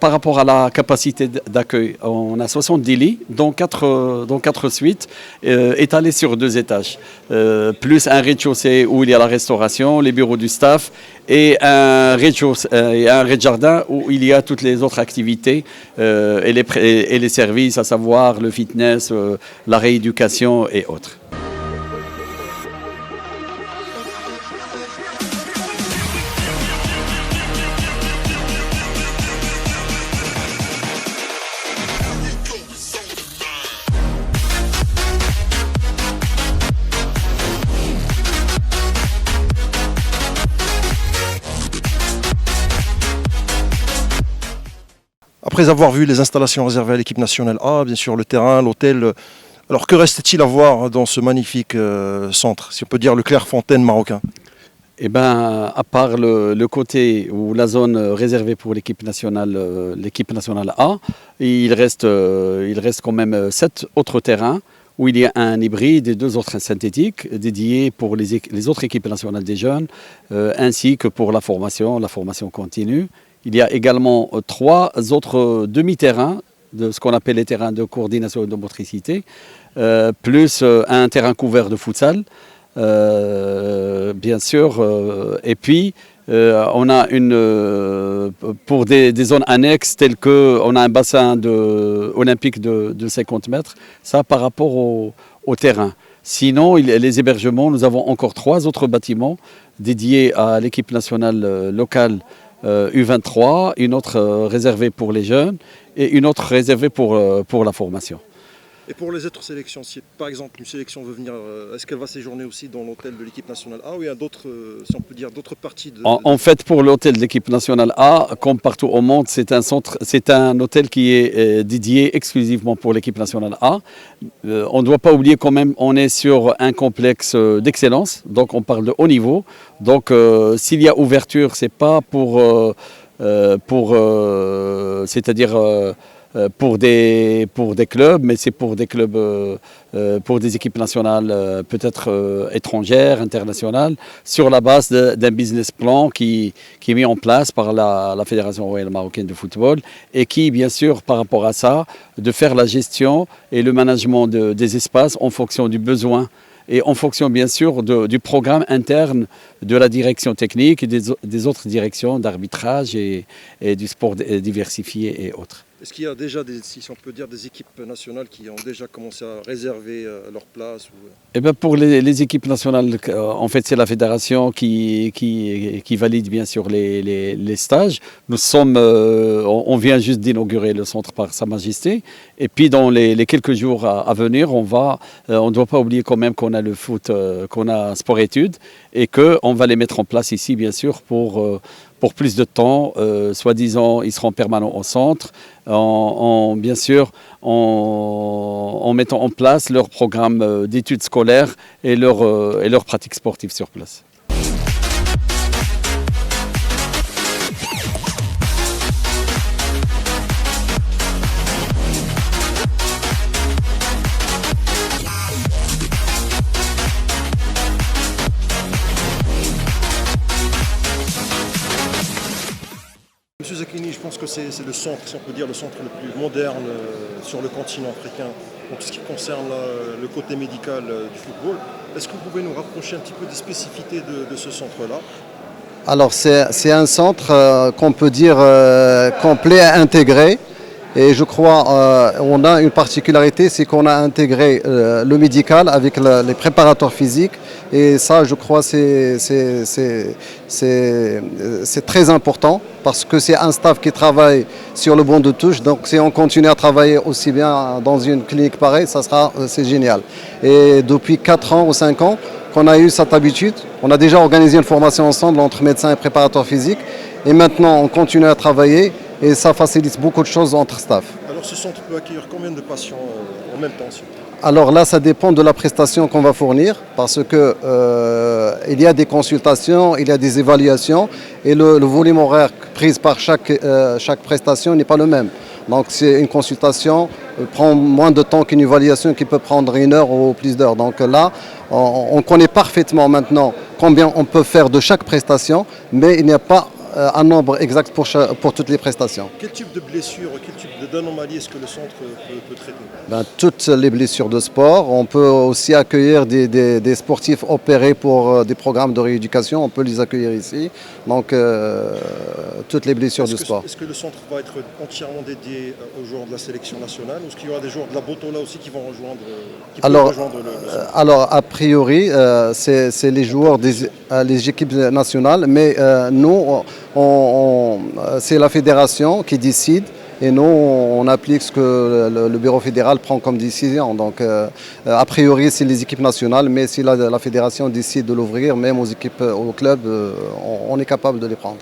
par rapport à la capacité d'accueil, on a 70 lits, dont 4 suites étalées sur 2 étages, plus un rez-de-chaussée où il y a la restauration, les bureaux du staff et un rez-de-jardin où il y a toutes les autres activités et les services, à savoir le fitness, la rééducation et autres. Après avoir vu les installations réservées à l'équipe nationale A, bien sûr le terrain, l'hôtel, alors que reste-t-il à voir dans ce magnifique centre, si on peut dire le Clairefontaine marocain? Eh ben, à part le côté ou la zone réservée pour l'équipe nationale A, il reste quand même 7 autres terrains où il y a un hybride et 2 autres synthétiques dédiés pour les autres équipes nationales des jeunes, ainsi que pour la formation continue. Il y a également 3 autres demi-terrains, de ce qu'on appelle les terrains de coordination et de motricité, plus un terrain couvert de futsal, bien sûr. Et puis, on a pour des zones annexes telles qu'on a un bassin olympique de 50 mètres, ça par rapport au terrain. Sinon, les hébergements, nous avons encore 3 autres bâtiments dédiés à l'équipe nationale locale U23, une autre réservée pour les jeunes et une autre réservée pour la formation. Et pour les autres sélections, si par exemple une sélection veut venir, est-ce qu'elle va séjourner aussi dans l'hôtel de l'équipe nationale A ou il y a d'autres, si on peut dire, d'autres parties En fait, pour l'hôtel de l'équipe nationale A, comme partout au monde, c'est un hôtel qui est dédié exclusivement pour l'équipe nationale A. On ne doit pas oublier quand même, on est sur un complexe d'excellence, donc on parle de haut niveau. Donc s'il y a ouverture, c'est pas c'est-à-dire pour des clubs, mais c'est pour des clubs, pour des équipes nationales peut-être étrangères, internationales, sur la base d'un business plan qui est mis en place par la Fédération royale marocaine de football et qui, bien sûr, par rapport à ça, de faire la gestion et le management des espaces en fonction du besoin et en fonction, bien sûr, du programme interne de la direction technique et des autres directions d'arbitrage et du sport diversifié et autres. Est-ce qu'il y a déjà, si on peut dire, des équipes nationales qui ont déjà commencé à réserver leur place Eh bien, pour les équipes nationales, en fait, c'est la fédération qui valide bien sûr les stages. On vient juste d'inaugurer le centre par Sa Majesté. Et puis, dans les quelques jours à venir, on ne doit pas oublier quand même qu'on a le foot, qu'on a sport-études et qu'on va les mettre en place ici, bien sûr, pour plus de temps. Soi-disant, ils seront permanents au centre, bien sûr, en mettant en place leur programme d'études scolaires et leur pratique sportive sur place. Monsieur Zakini, je pense que c'est le centre, si on peut dire, le centre le plus moderne sur le continent africain, en tout ce qui concerne le côté médical du football. Est-ce que vous pouvez nous rapprocher un petit peu des spécificités de ce centre-là? Alors c'est un centre qu'on peut dire complet, intégré. Et je crois on a une particularité, c'est qu'on a intégré le médical avec les préparateurs physiques. Et ça, je crois, c'est très important parce que c'est un staff qui travaille sur le banc de touche. Donc si on continue à travailler aussi bien dans une clinique pareille, c'est génial. Et depuis 4 ans ou 5 ans qu'on a eu cette habitude, on a déjà organisé une formation ensemble entre médecins et préparateurs physiques. Et maintenant, on continue à travailler. Et ça facilite beaucoup de choses entre staff. Alors ce centre peut accueillir combien de patients en même temps? Alors là, ça dépend de la prestation qu'on va fournir parce que il y a des consultations, il y a des évaluations et le volume horaire pris par chaque prestation n'est pas le même. Donc c'est une consultation prend moins de temps qu'une évaluation qui peut prendre 1 heure ou plus d'heures. Donc là, on connaît parfaitement maintenant combien on peut faire de chaque prestation, mais il n'y a pas un nombre exact pour toutes les prestations. Quel type de blessure, quel type d'anomalie est-ce que le centre peut traiter? Toutes les blessures de sport. On peut aussi accueillir des sportifs opérés pour des programmes de rééducation. On peut les accueillir ici. Donc, toutes les blessures de sport. Est-ce que le centre va être entièrement dédié aux joueurs de la sélection nationale ou est-ce qu'il y aura des joueurs de la Botola aussi qui vont rejoindre, le centre? Alors, a priori, c'est les joueurs les équipes nationales, mais nous, c'est la fédération qui décide. Et nous, on applique ce que le bureau fédéral prend comme décision. Donc, a priori, c'est les équipes nationales, mais si la fédération décide de l'ouvrir, même aux équipes, aux clubs, on est capable de les prendre.